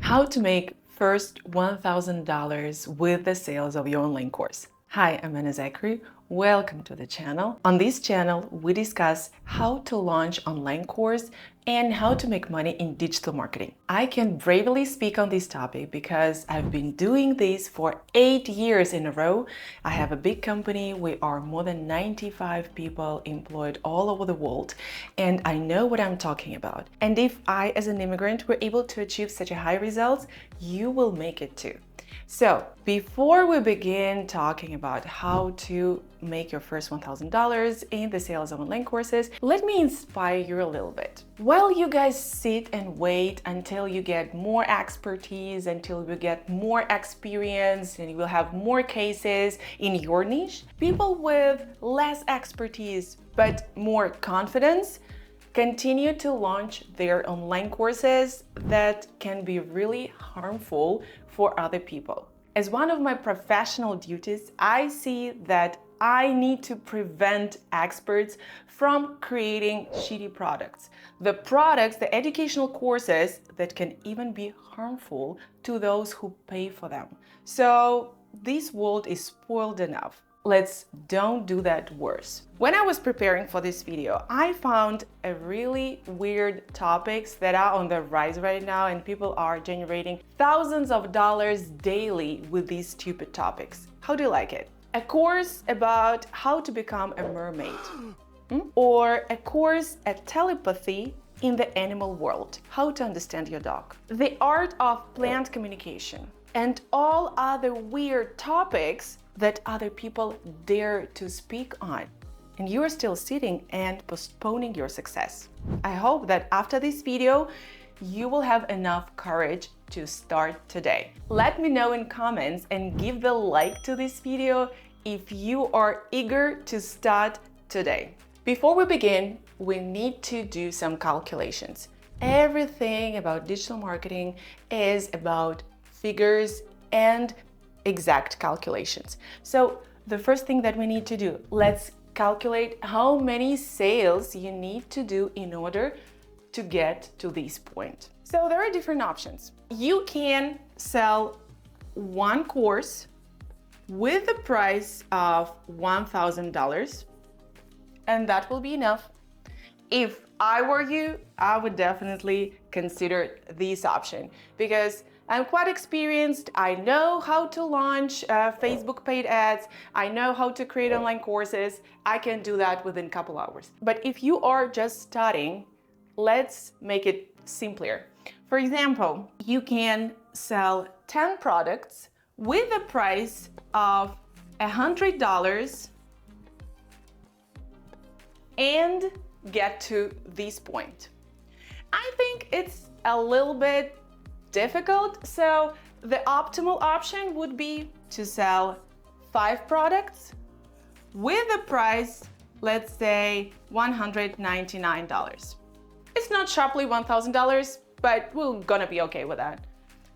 How to make first $1,000 with the sales of your online course. Hi, I'm Zakkery. Welcome to the channel. On this channel, we discuss how to launch online course and how to make money in digital marketing. I can bravely speak on this topic because I've been doing this for 8 years in a row. I have a big company. We are more than 95 people employed all over the world, and I know what I'm talking about. And if I, as an immigrant, were able to achieve such a high results, you will make it too. So before we begin talking about how to make your first $1,000 in the sales of online courses, let me inspire you a little bit. While you guys sit and wait until you get more expertise, until you get more experience and you will have more cases in your niche, people with less expertise but more confidence continue to launch their online courses that can be really harmful for other people. As one of my professional duties, I see that I need to prevent experts from creating shitty products. The educational courses that can even be harmful to those who pay for them. So this world is spoiled enough. Let's don't do that worse. When I was preparing for this video, I found a really weird topics that are on the rise right now, and people are generating thousands of dollars daily with these stupid topics. How do you like it? A course about how to become a mermaid. Or a course at telepathy in the animal world. How to understand your dog. The art of plant communication. And all other weird topics that other people dare to speak on. And you are still sitting and postponing your success. I hope that after this video, you will have enough courage to start today. Let me know in comments and give the like to this video if you are eager to start today. Before we begin, we need to do some calculations. Everything about digital marketing is about figures and exact calculations. So the first thing that we need to do, let's calculate how many sales you need to do in order to get to this point. So there are different options. You can sell one course with the price of $1,000, and that will be enough. If I were you, I would definitely consider this option because I'm quite experienced. I know how to launch Facebook paid ads. I know how to create online courses. I can do that within a couple hours. But if you are just starting, let's make it simpler. For example, you can sell 10 products with a price of $100 and get to this point. I think it's a little bit difficult, so the optimal option would be to sell 5 products with a price, let's say $199. It's not sharply $1,000, but we're gonna be okay with that.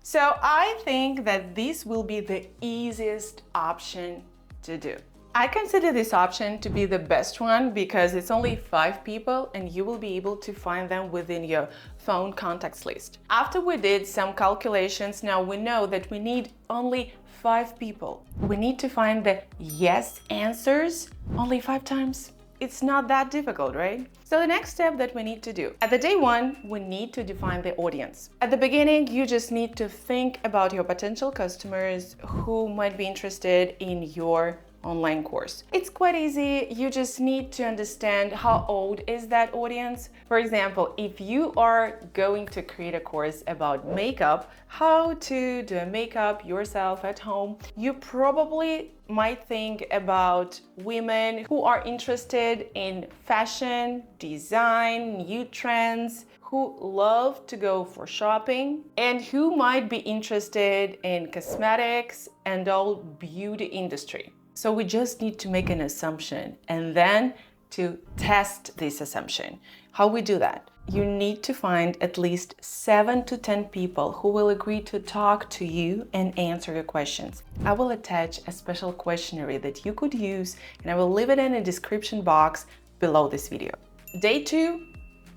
So I think that this will be the easiest option to do. I consider this option to be the best one because it's only 5 people and you will be able to find them within your phone contacts list. After we did some calculations, now we know that we need only 5 people. We need to find the yes answers only 5 times. It's not that difficult, right? So the next step that we need to do, at the day 1, we need to define the audience. At the beginning, you just need to think about your potential customers who might be interested in your online course. It's quite easy. You just need to understand how old is that audience. For example, if you are going to create a course about makeup, how to do a makeup yourself at home, you probably might think about women who are interested in fashion, design, new trends, who love to go for shopping, and who might be interested in cosmetics and all beauty industry. So we just need to make an assumption and then to test this assumption. How we do that? You need to find at least 7 to 10 people who will agree to talk to you and answer your questions. I will attach a special questionnaire that you could use, and I will leave it in the description box below this video. Day 2,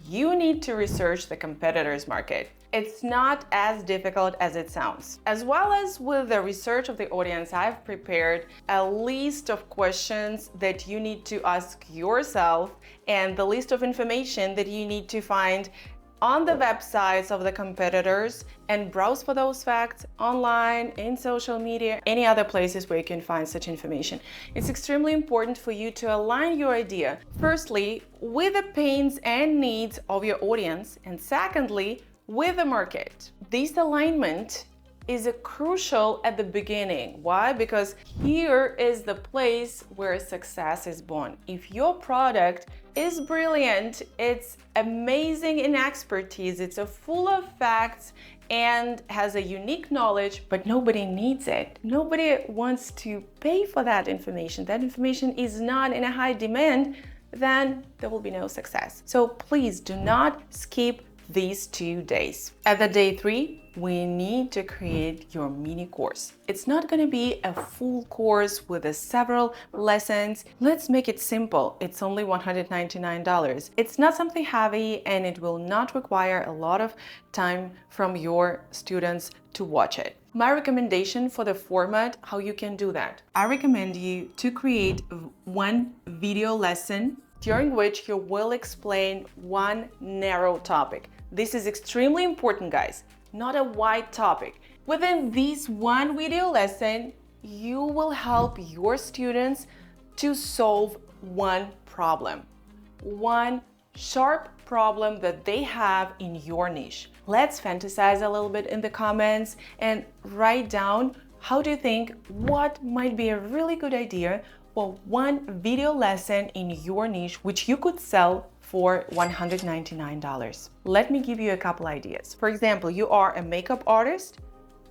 you need to research the competitors market. It's not as difficult as it sounds. As well as with the research of the audience, I've prepared a list of questions that you need to ask yourself and the list of information that you need to find on the websites of the competitors and browse for those facts online, in social media, any other places where you can find such information. It's extremely important for you to align your idea, firstly, with the pains and needs of your audience, and secondly, with the market. This alignment is crucial at the beginning. Why? Because here is the place where success is born. If your product is brilliant, it's amazing in expertise, it's full of facts and has a unique knowledge, but nobody needs it. Nobody wants to pay for that information. That information is not in a high demand, then there will be no success. So please do not skip these 2 days. At the day 3, we need to create your mini course. It's not going to be a full course with several lessons. Let's make it simple. It's only $199. It's not something heavy and it will not require a lot of time from your students to watch it. My recommendation for the format, how you can do that. I recommend you to create one video lesson during which you will explain one narrow topic. This is extremely important, guys, not a wide topic. Within this one video lesson, you will help your students to solve one problem, one sharp problem that they have in your niche. Let's fantasize a little bit in the comments and write down how do you think what might be a really good idea for one video lesson in your niche which you could sell for $199. Let me give you a couple ideas. For example, you are a makeup artist.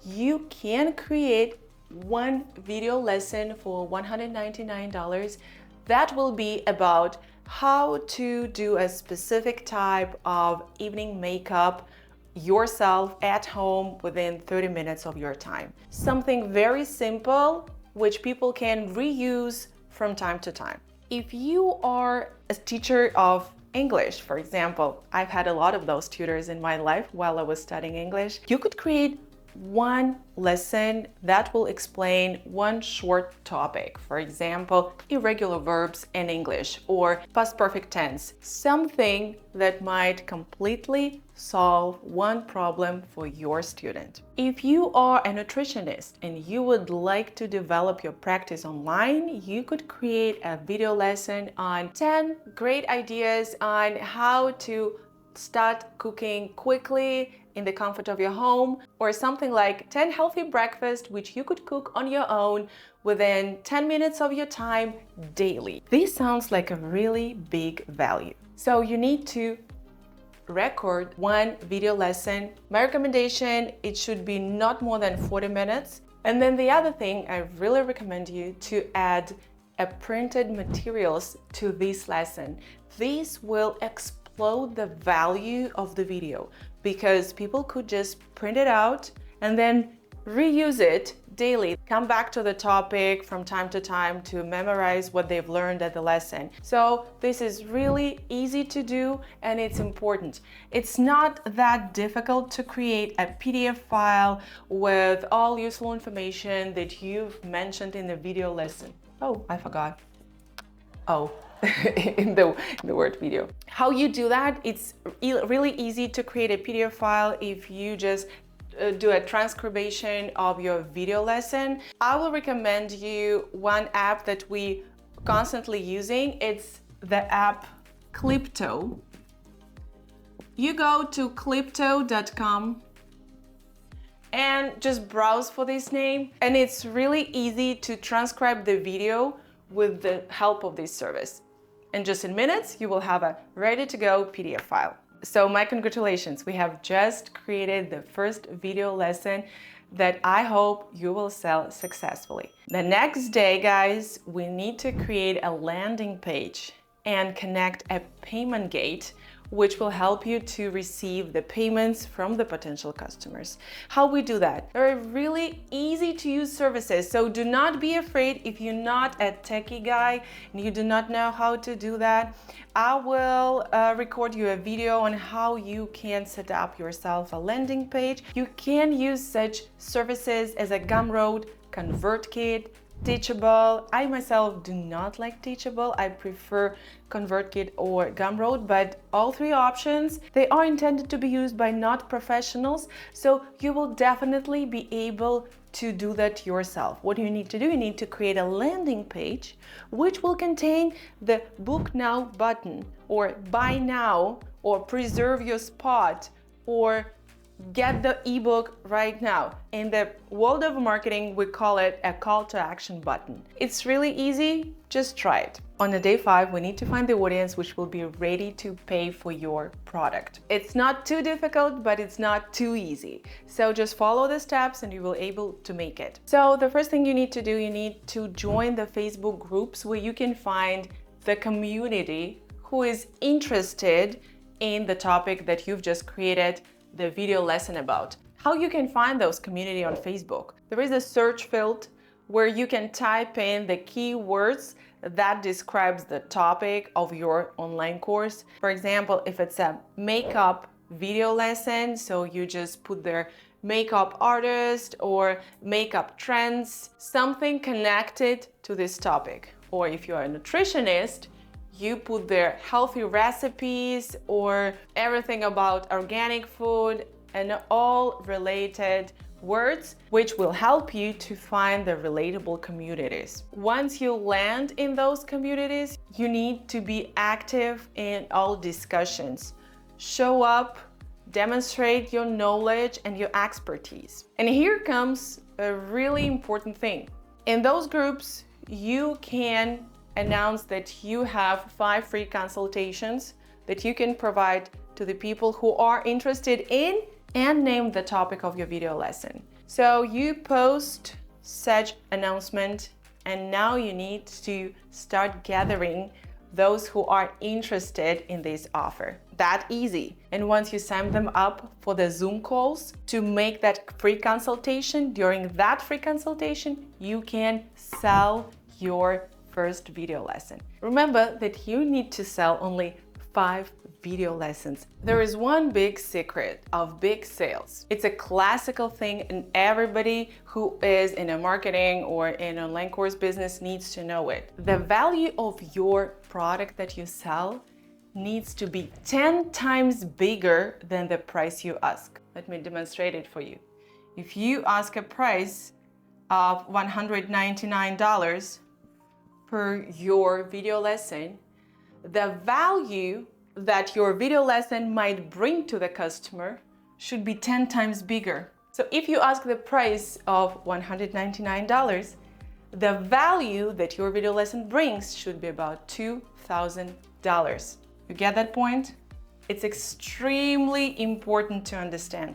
You can create one video lesson for $199 that will be about how to do a specific type of evening makeup yourself at home within 30 minutes of your time. Something very simple which people can reuse from time to time. If you are a teacher of English, for example, I've had a lot of those tutors in my life while I was studying English. You could create one lesson that will explain one short topic. For example, irregular verbs in English or past perfect tense. Something that might completely solve one problem for your student. If you are a nutritionist and you would like to develop your practice online, you could create a video lesson on 10 great ideas on how to start cooking quickly in the comfort of your home, or something like 10 healthy breakfasts which you could cook on your own within 10 minutes of your time daily. This sounds like a really big value. So you need to record one video lesson. My recommendation, it should be not more than 40 minutes. And then the other thing, I really recommend you to add a printed materials to this lesson. This will explode the value of the video because people could just print it out and then reuse it daily. Come back to the topic from time to time to memorize what they've learned at the lesson. So this is really easy to do and it's important. It's not that difficult to create a PDF file with all useful information that you've mentioned in the video lesson. Oh, I forgot. Oh. in the word video. How you do that, it's really easy to create a PDF file if you just do a transcription of your video lesson. I will recommend you one app that we constantly using. It's the app Clipto. You go to clipto.com and just browse for this name, and it's really easy to transcribe the video with the help of this service. And just in minutes, you will have a ready-to-go PDF file. So my congratulations, we have just created the first video lesson that I hope you will sell successfully. The next day, guys, we need to create a landing page and connect a payment gate which will help you to receive the payments from the potential customers. How we do that? There are really easy to use services, so do not be afraid if you're not a techie guy and you do not know how to do that. I will record you a video on how you can set up yourself a landing page. You can use such services as a Gumroad, ConvertKit, Teachable. I myself do not like Teachable. I prefer ConvertKit or Gumroad, but all three options, they are intended to be used by not professionals, so you will definitely be able to do that yourself. What you need to do, you need to create a landing page which will contain the book now button, or buy now, or preserve your spot, or get the ebook right now. In the world of marketing, we call it a call to action button. It's really easy, just try it. On the day 5, we need to find the audience which will be ready to pay for your product. It's not too difficult, but it's not too easy. So just follow the steps and you will be able to make it. So the first thing you need to do, you need to join the Facebook groups where you can find the community who is interested in the topic that you've just created the video lesson about. How you can find those community on Facebook? There is a search field where you can type in the keywords that describes the topic of your online course. For example, if it's a makeup video lesson, so you just put there makeup artist or makeup trends, something connected to this topic. Or if you're a nutritionist, you put there healthy recipes or everything about organic food and all related words, which will help you to find the relatable communities. Once you land in those communities, you need to be active in all discussions. Show up, demonstrate your knowledge and your expertise. And here comes a really important thing. In those groups, you can announce that you have 5 free consultations that you can provide to the people who are interested in, and name the topic of your video lesson. So you post such announcement, and now you need to start gathering those who are interested in this offer. That easy. And once you sign them up for the Zoom calls to make that free consultation, during that free consultation, you can sell your first video lesson. Remember that you need to sell only 5 video lessons. There is one big secret of big sales. It's a classical thing, and everybody who is in a marketing or in an online course business needs to know it. The value of your product that you sell needs to be 10 times bigger than the price you ask. Let me demonstrate it for you. If you ask a price of $199 per your video lesson, the value that your video lesson might bring to the customer should be 10 times bigger. So if you ask the price of $199, the value that your video lesson brings should be about $2,000. You get that point? It's extremely important to understand.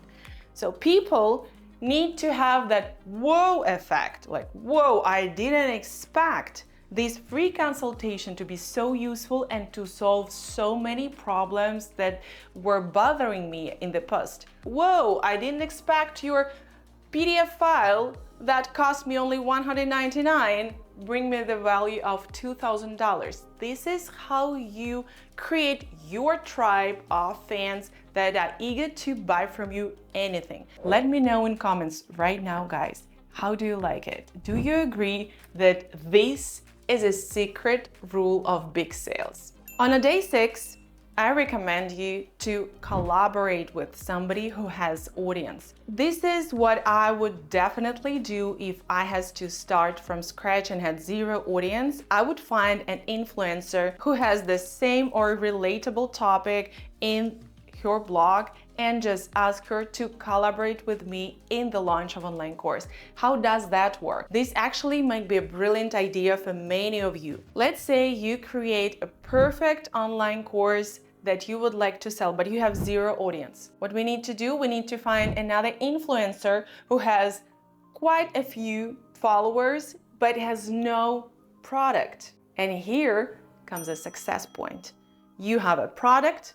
So people need to have that whoa effect, like, whoa, I didn't expect this free consultation to be so useful and to solve so many problems that were bothering me in the past. Whoa, I didn't expect your PDF file that cost me only $199 bring me the value of $2,000. This is how you create your tribe of fans that are eager to buy from you anything. Let me know in comments right now, guys. How do you like it? Do you agree that this is a secret rule of big sales? On a day 6, I recommend you to collaborate with somebody who has audience. This is what I would definitely do if I had to start from scratch and had zero audience. I would find an influencer who has the same or relatable topic in her blog and just ask her to collaborate with me in the launch of online course. How does that work? This actually might be a brilliant idea for many of you. Let's say you create a perfect online course that you would like to sell, but you have zero audience. What we need to do, we need to find another influencer who has quite a few followers, but has no product. And here comes a success point. You have a product,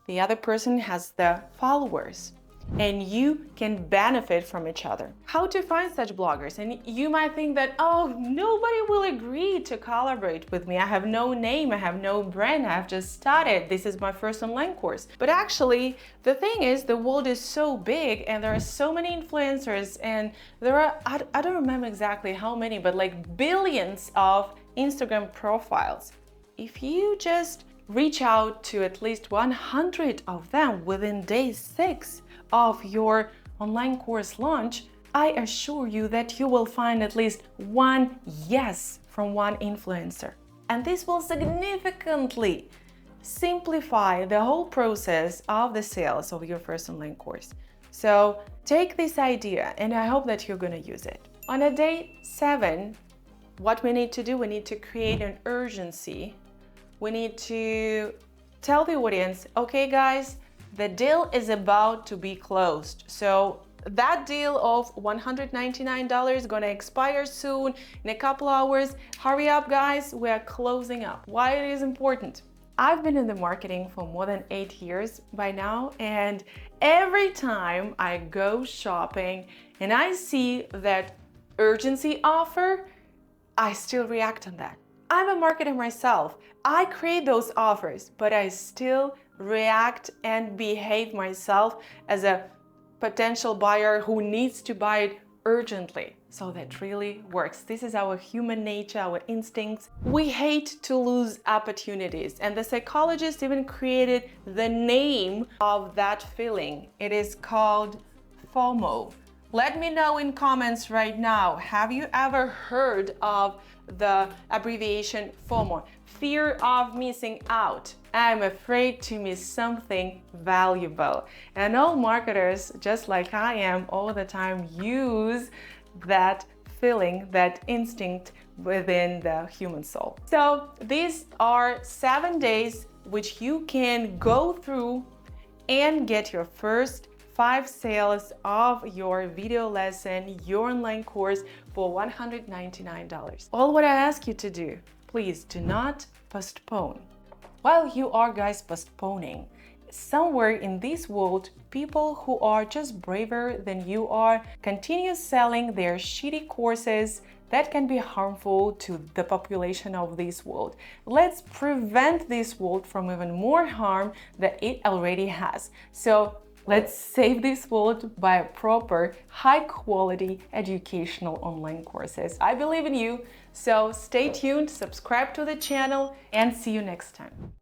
the other person has the followers, and you can benefit from each other. How to find such bloggers? And you might think that, oh, nobody will agree to collaborate with me. I have no name, I have no brand, I have just started. This is my first online course. But actually, the thing is, the world is so big and there are so many influencers, and there are, I don't remember exactly how many, but like billions of Instagram profiles. If you just reach out to at least 100 of them within day 6 of your online course launch, I assure you that you will find at least one yes from one influencer. And this will significantly simplify the whole process of the sales of your first online course. So take this idea, and I hope that you're going to use it. On a day 7, what we need to do, we need to create an urgency. We need to tell the audience, okay guys, the deal is about to be closed. So that deal of $199 is gonna expire soon, in a couple hours. Hurry up guys, we are closing up. Why it is important? I've been in the marketing for more than 8 years by now, and every time I go shopping and I see that urgency offer, I still react on that. I'm a marketer myself. I create those offers, but I still react and behave myself as a potential buyer who needs to buy it urgently. So that really works. This is our human nature, our instincts. We hate to lose opportunities, and the psychologists even created the name of that feeling. It is called FOMO. Let me know in comments right now, have you ever heard of the abbreviation FOMO? Fear of missing out. I'm afraid to miss something valuable. And all marketers, just like I am all the time, use that feeling, that instinct within the human soul. So these are 7 days which you can go through and get your first 5 sales of your video lesson, your online course for $199. All what I ask you to do, please do not postpone. While you are guys postponing, somewhere in this world, people who are just braver than you are continue selling their shitty courses that can be harmful to the population of this world. Let's prevent this world from even more harm that it already has. So let's save this world by a proper, high-quality educational online courses. I believe in you, so stay tuned, subscribe to the channel, and see you next time.